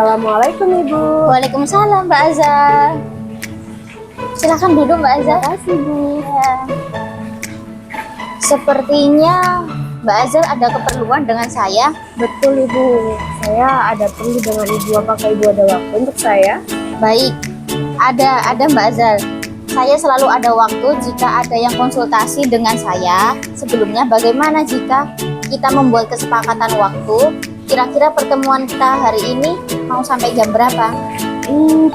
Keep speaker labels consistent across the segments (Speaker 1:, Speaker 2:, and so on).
Speaker 1: Assalamualaikum Ibu.
Speaker 2: Waalaikumsalam Mbak Azal. Silakan duduk Mbak Azal.
Speaker 1: Terima kasih Bu.
Speaker 2: Ya. Sepertinya Mbak Azal ada keperluan dengan saya.
Speaker 1: Betul Ibu, saya ada perlu dengan Ibu. Apakah Ibu ada waktu untuk saya?
Speaker 2: Baik, ada Mbak Azal. Saya selalu ada waktu jika ada yang konsultasi dengan saya. Sebelumnya bagaimana jika kita membuat kesepakatan waktu? Kira-kira pertemuan kita hari ini mau sampai jam berapa?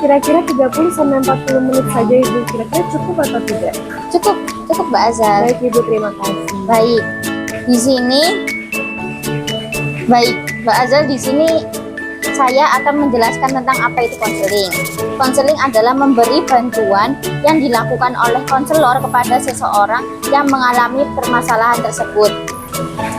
Speaker 1: Kira-kira 30 sampai 40 menit saja Ibu. Kira-kira cukup atau tidak?
Speaker 2: Cukup Mbak Azal.
Speaker 1: Baik Ibu, terima kasih.
Speaker 2: Baik, di sini Mbak Azal, di sini saya akan menjelaskan tentang apa itu konseling. Konseling adalah memberi bantuan yang dilakukan oleh konselor kepada seseorang yang mengalami permasalahan tersebut.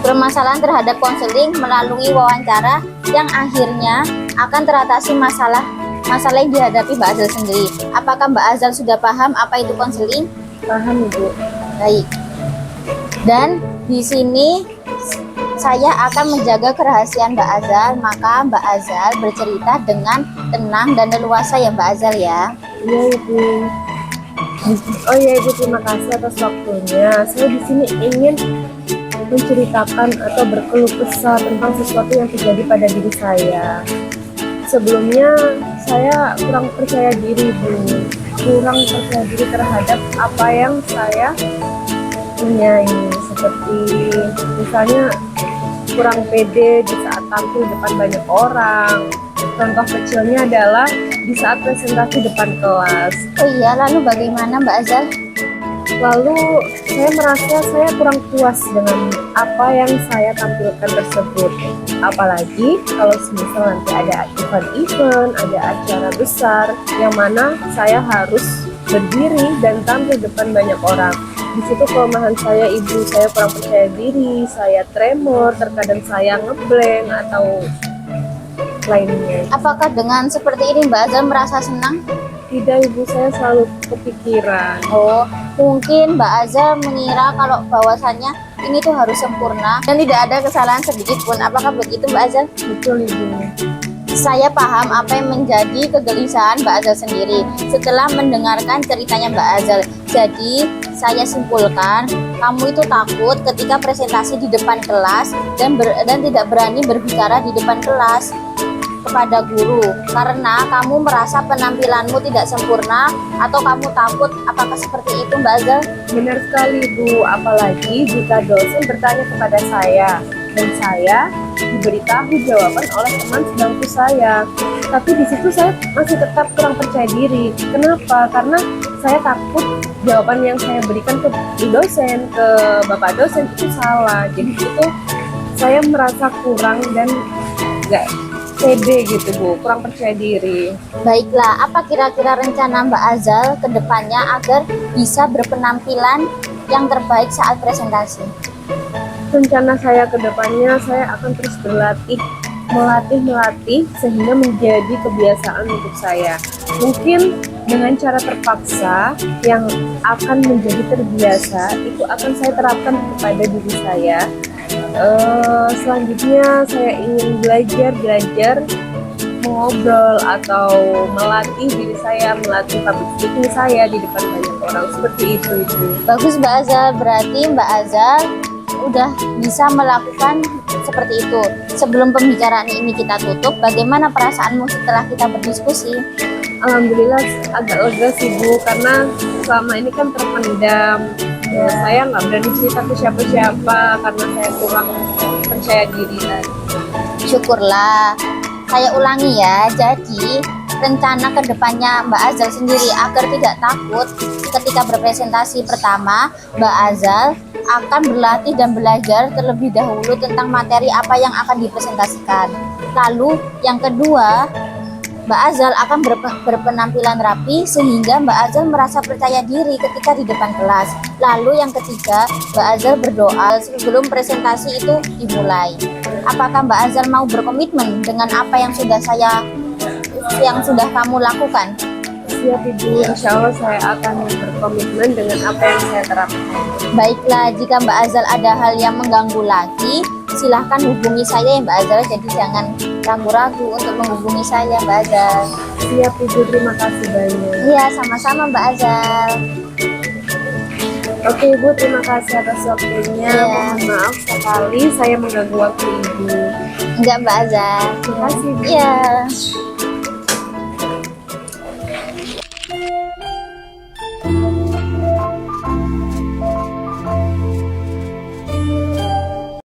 Speaker 2: Permasalahan terhadap konseling melalui wawancara yang akhirnya akan teratasi masalah yang dihadapi Mbak Azal sendiri. Apakah Mbak Azal sudah paham apa itu konseling?
Speaker 1: Paham Ibu.
Speaker 2: Baik. Dan di sini saya akan menjaga kerahasiaan Mbak Azal, maka Mbak Azal bercerita dengan tenang dan leluasa ya Mbak Azal ya.
Speaker 1: Iya Ibu. Oh iya Ibu, terima kasih atas waktunya. Saya di sini ingin menceritakan atau berkeluh kesah tentang sesuatu yang terjadi pada diri saya. Sebelumnya saya kurang percaya diri Bu, kurang percaya diri terhadap apa yang saya punya ini, seperti misalnya kurang pede di saat tampil depan banyak orang. Contoh kecilnya adalah di saat presentasi depan kelas.
Speaker 2: Oh iya, lalu bagaimana Mbak Azal?
Speaker 1: Lalu saya merasa saya kurang puas dengan apa yang saya tampilkan tersebut. Apalagi kalau semisal nanti ada event-event, ada acara besar yang mana saya harus berdiri dan tampil depan banyak orang. Di situ kelemahan saya Ibu, saya kurang percaya diri, saya tremor, terkadang saya ngeblank atau lainnya.
Speaker 2: Apakah dengan seperti ini Mbak Azal merasa senang?
Speaker 1: Tidak Ibu, saya selalu kepikiran.
Speaker 2: Oh, mungkin Mbak Azal mengira kalau bahwasannya ini tuh harus sempurna dan tidak ada kesalahan sedikit pun. Apakah begitu Mbak Azal?
Speaker 1: Betul Ibu.
Speaker 2: Saya paham apa yang menjadi kegelisahan Mbak Azal sendiri setelah mendengarkan ceritanya Mbak Azal. Jadi saya simpulkan, kamu itu takut ketika presentasi di depan kelas dan tidak berani berbicara di depan kelas kepada guru karena kamu merasa penampilanmu tidak sempurna, atau kamu takut? Apakah seperti itu Mbak Azal?
Speaker 1: Benar sekali Bu, apalagi jika dosen bertanya kepada saya dan saya diberitahu jawaban oleh teman sebangku saya. Tapi di situ saya masih tetap kurang percaya diri. Kenapa? Karena saya takut jawaban yang saya berikan ke dosen, ke bapak dosen itu salah. Jadi itu saya merasa kurang dan nggak pede gitu Bu, kurang percaya diri.
Speaker 2: Baiklah, apa kira-kira rencana Mbak Azal ke depannya agar bisa berpenampilan yang terbaik saat presentasi?
Speaker 1: Rencana saya ke depannya, saya akan terus melatih sehingga menjadi kebiasaan untuk saya. Mungkin dengan cara terpaksa yang akan menjadi terbiasa, itu akan saya terapkan kepada diri saya. Selanjutnya saya ingin belajar mengobrol atau melatih diri saya, melatih public speaking saya di depan banyak orang, seperti itu Ibu.
Speaker 2: Bagus Mbak Azal, berarti Mbak Azal udah bisa melakukan seperti itu. Sebelum pembicaraan ini kita tutup, bagaimana perasaanmu setelah kita berdiskusi?
Speaker 1: Alhamdulillah agak lega sih Bu, karena selama ini kan terpendam. Saya nggak berani cerita ke siapa-siapa karena saya kurang percaya diri tadi.
Speaker 2: Syukurlah. Saya ulangi ya, jadi rencana kedepannya Mbak Azal sendiri agar tidak takut ketika berpresentasi. Pertama, Mbak Azal akan berlatih dan belajar terlebih dahulu tentang materi apa yang akan dipresentasikan. Lalu yang kedua, Mbak Azal akan berpenampilan rapi sehingga Mbak Azal merasa percaya diri ketika di depan kelas. Lalu yang ketiga, Mbak Azal berdoa sebelum presentasi itu dimulai. Apakah Mbak Azal mau berkomitmen dengan apa yang sudah kamu lakukan?
Speaker 1: Siap Ibu, insya Allah saya akan berkomitmen dengan apa yang saya terapkan.
Speaker 2: Baiklah, jika Mbak Azal ada hal yang mengganggu lagi, silahkan hubungi saya ya Mbak Azal, jadi jangan ragu-ragu untuk menghubungi saya, Mbak Azal.
Speaker 1: Siap Ibu, terima kasih banyak.
Speaker 2: Iya, sama-sama Mbak Azal.
Speaker 1: Oke Ibu, terima kasih atas waktunya.
Speaker 2: Iya.
Speaker 1: Mohon maaf sekali saya mengganggu waktu Ibu.
Speaker 2: Enggak Mbak Azal.
Speaker 1: Terima kasih. Bu.
Speaker 2: Iya.